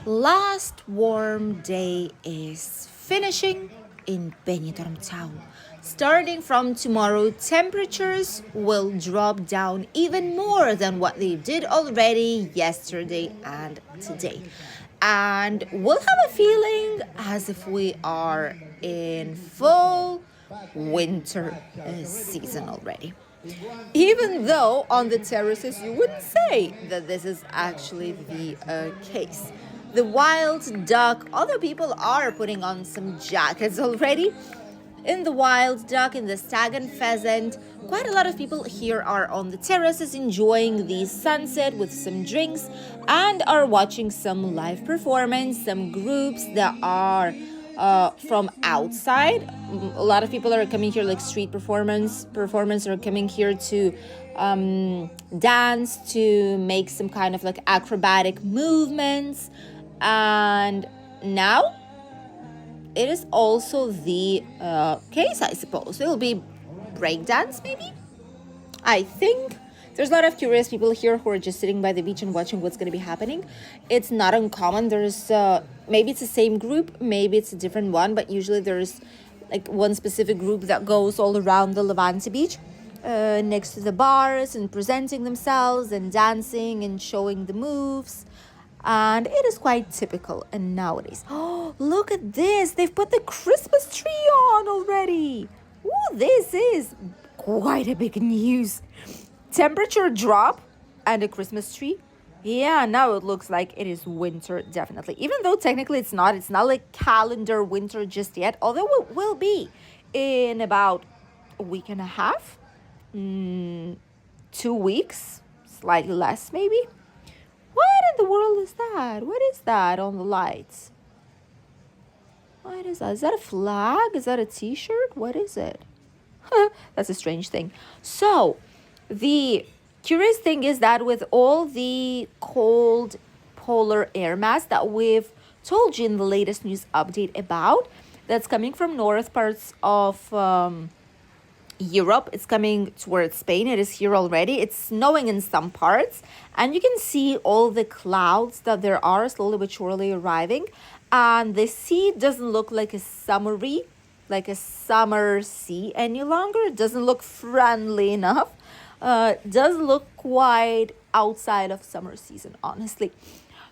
Last warm day is finishing in Benidorm town. Starting from tomorrow, temperatures will drop down even more than what they did already yesterday and today. And we'll have a feeling as if we are in full winter season already. Even though on the terraces you wouldn't say that this is actually the case. The wild duck, other people are putting on some jackets already. In the wild duck, in the stag and pheasant, quite a lot of people here are on the terraces enjoying the sunset with some drinks and are watching some live performance, some groups that are from outside. A lot of people are coming here like street performance are coming here to dance, to make some kind of like acrobatic movements. And now it is also the case, I suppose. It will be breakdance, maybe? I think there's a lot of curious people here who are just sitting by the beach and watching what's going to be happening. It's not uncommon. There's maybe it's the same group, maybe it's a different one, but usually there's like one specific group that goes all around the Levante beach next to the bars and presenting themselves and dancing and showing the moves. And it is quite typical and nowadays. Oh, look at this. They've put the Christmas tree on already. Oh, this is quite a big news. Temperature drop and a Christmas tree. Yeah, now it looks like it is winter, definitely. Even though technically it's not like calendar winter just yet, although it will be in about a week and a half, 2 weeks, slightly less maybe. What in the world is that? What is that on the lights? What is that? Is that a flag? Is that a t-shirt? What is it? That's a strange thing. So, the curious thing is that with all the cold polar air mass that we've told you in the latest news update about, that's coming from north parts of Europe, it's coming towards Spain. It is here already. It's snowing in some parts, and you can see all the clouds that there are slowly but surely arriving. And the sea doesn't look like a summer sea any longer. It doesn't look friendly enough. Does look quite outside of summer season, honestly.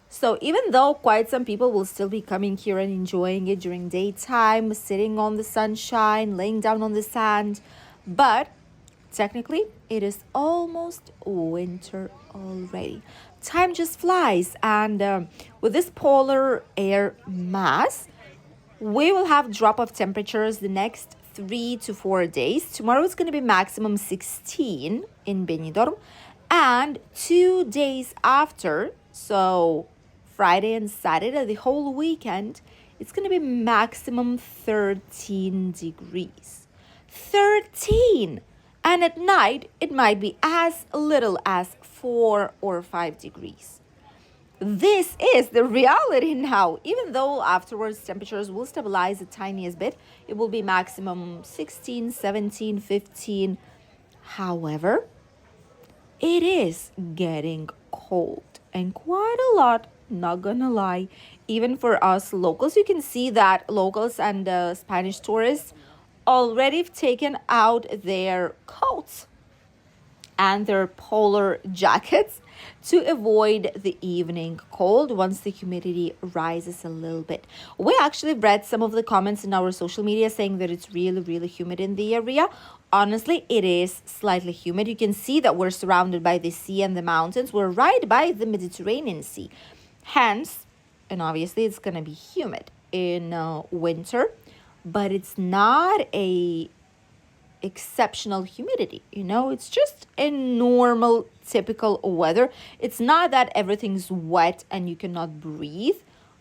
So even though quite some people will still be coming here and enjoying it during daytime, sitting on the sunshine, laying down on the sand, but technically it is almost winter already. Time just flies, and with this polar air mass, we will have drop of temperatures the next 3 to 4 days. Tomorrow it's going to be maximum 16 in Benidorm, and 2 days after, so Friday and Saturday, the whole weekend, it's going to be maximum 13 degrees. 13! And at night, it might be as little as 4 or 5 degrees. This is the reality now. Even though afterwards temperatures will stabilize the tiniest bit, it will be maximum 16, 17, 15. However, it is getting cold and quite a lot, not gonna lie. Even for us locals, you can see that locals and Spanish tourists already have taken out their coats and their polar jackets to avoid the evening cold once the humidity rises a little bit. We actually read some of the comments in our social media saying that it's really, really humid in the area. Honestly, it is slightly humid. You can see that we're surrounded by the sea and the mountains. We're right by the Mediterranean Sea. Hence, and obviously it's going to be humid in winter, but it's not a exceptional humidity. It's just a normal typical weather. It's not that everything's wet and you cannot breathe,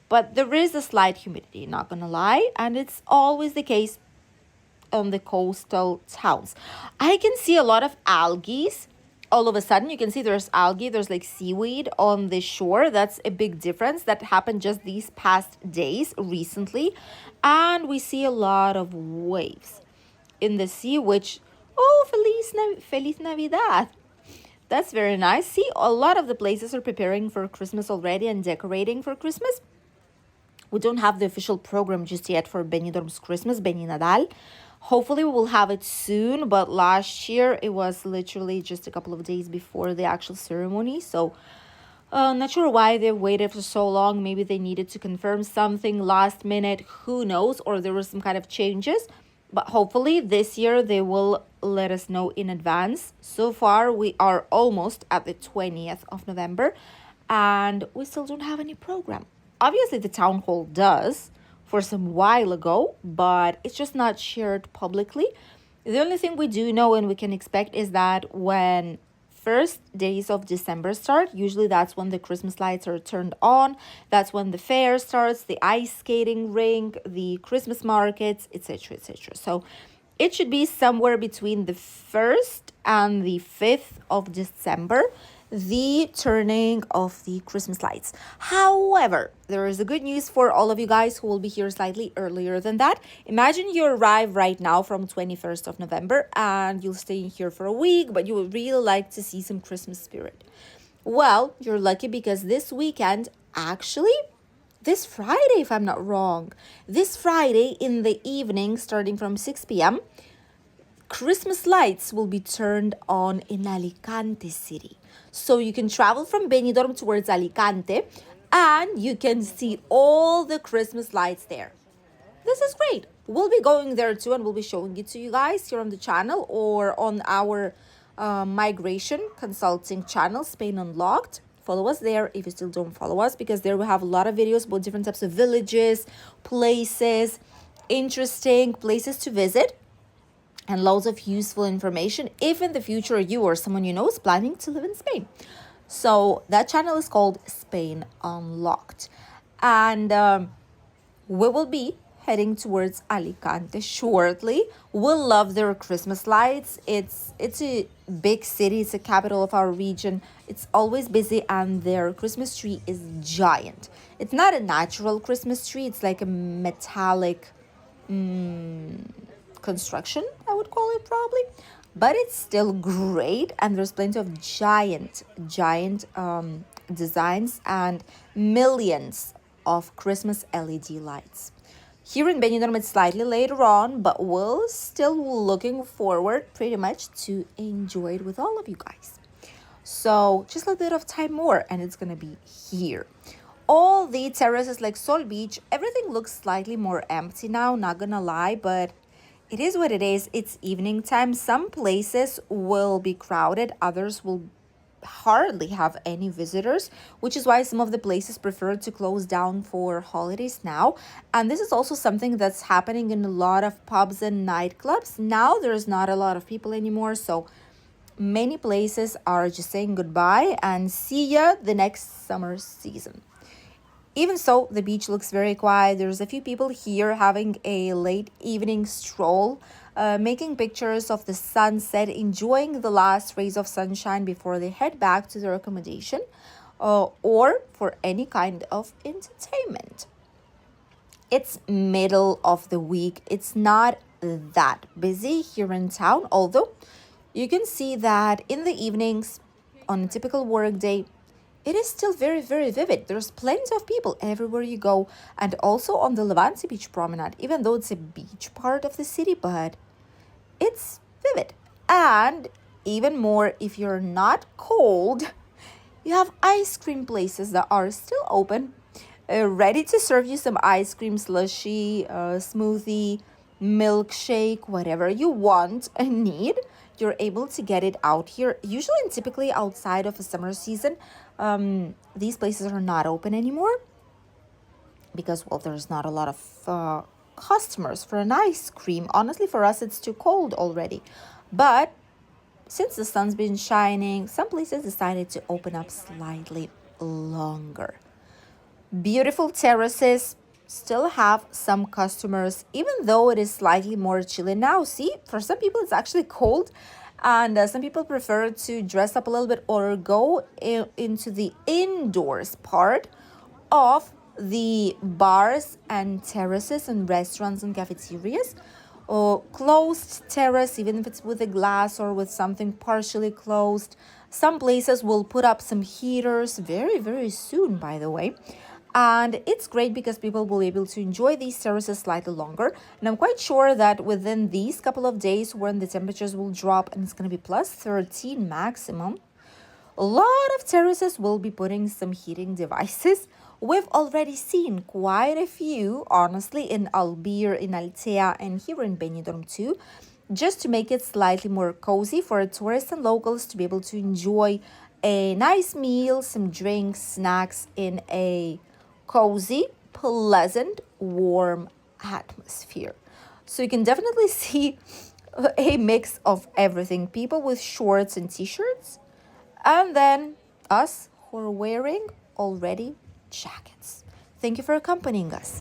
but there is a slight humidity, not gonna lie, and it's always the case on the coastal towns. I can see a lot of algae. All of a sudden, you can see there's algae, there's like seaweed on the shore. That's a big difference that happened just these past days recently. And we see a lot of waves in the sea, which, Feliz Navidad. That's very nice. See, a lot of the places are preparing for Christmas already and decorating for Christmas. We don't have the official program just yet for Benidorm's Christmas, Beni Nadal. Hopefully, we will have it soon, but last year it was literally just a couple of days before the actual ceremony. So, not sure why they waited for so long. Maybe they needed to confirm something last minute. Who knows? Or there were some kind of changes. But hopefully, this year they will let us know in advance. So far, we are almost at the 20th of November, and we still don't have any program. Obviously, the town hall does for some while ago, but it's just not shared publicly. The only thing we do know and we can expect is that when first days of December start, usually that's when the Christmas lights are turned on. That's when the fair starts, the ice skating rink, the Christmas markets, etc., etc. So it should be somewhere between the 1st and the 5th of December, the turning of the Christmas lights. However, there is a good news for all of you guys who will be here slightly earlier than that. Imagine you arrive right now from 21st of November and you'll stay here for a week, but you would really like to see some Christmas spirit. Well, you're lucky because this weekend, actually, this Friday, if I'm not wrong, this Friday in the evening, starting from 6 p.m., Christmas lights will be turned on in Alicante City. So you can travel from Benidorm towards Alicante and you can see all the Christmas lights there. This is great. We'll be going there too and we'll be showing it to you guys here on the channel or on our migration consulting channel, Spain Unlocked. Follow us there if you still don't follow us, because there we have a lot of videos about different types of villages, places, interesting places to visit, and loads of useful information if in the future you or someone you know is planning to live in Spain. So that channel is called Spain Unlocked. And we will be heading towards Alicante shortly. We'll love their Christmas lights. It's a big city. It's a capital of our region. It's always busy and their Christmas tree is giant. It's not a natural Christmas tree. It's like a metallic construction, I would call it probably, but it's still great, and there's plenty of giant designs and millions of Christmas LED lights. Here in Benidorm it's slightly later on, but we're still looking forward pretty much to enjoy it with all of you guys. So just a little bit of time more and it's gonna be here. All the terraces like Sol Beach, everything looks slightly more empty now, not gonna lie, but it is what it is. It's evening time. Some places will be crowded. Others will hardly have any visitors, which is why some of the places prefer to close down for holidays now. And this is also something that's happening in a lot of pubs and nightclubs. Now there's not a lot of people anymore. So many places are just saying goodbye and see ya the next summer season. Even so, the beach looks very quiet. There's a few people here having a late evening stroll, making pictures of the sunset, enjoying the last rays of sunshine before they head back to their accommodation, or for any kind of entertainment. It's middle of the week. It's not that busy here in town, although you can see that in the evenings on a typical work day, it is still very, very vivid. There's plenty of people everywhere you go, and also on the Levante beach promenade, even though it's a beach part of the city, but it's vivid. And even more, if you're not cold, you have ice cream places that are still open, ready to serve you some ice cream, slushy, smoothie, milkshake, whatever you want and need. You're able to get it out here. Usually and typically outside of a summer season, these places are not open anymore because, well, there's not a lot of customers for an ice cream. Honestly, for us, it's too cold already. But since the sun's been shining, some places decided to open up slightly longer. Beautiful terraces still have some customers, even though it is slightly more chilly now. See, for some people it's actually cold, and some people prefer to dress up a little bit or go into the indoors part of the bars and terraces and restaurants and cafeterias, or closed terrace, even if it's with a glass or with something partially closed. Some places will put up some heaters very, very soon, by the way. And it's great because people will be able to enjoy these terraces slightly longer. And I'm quite sure that within these couple of days when the temperatures will drop and it's going to be plus 13 maximum, a lot of terraces will be putting some heating devices. We've already seen quite a few, honestly, in Albir, in Altea, and here in Benidorm too, just to make it slightly more cozy for tourists and locals to be able to enjoy a nice meal, some drinks, snacks in a cozy, pleasant, warm atmosphere. So you can definitely see a mix of everything. People with shorts and t-shirts, and then us who are wearing already jackets. Thank you for accompanying us.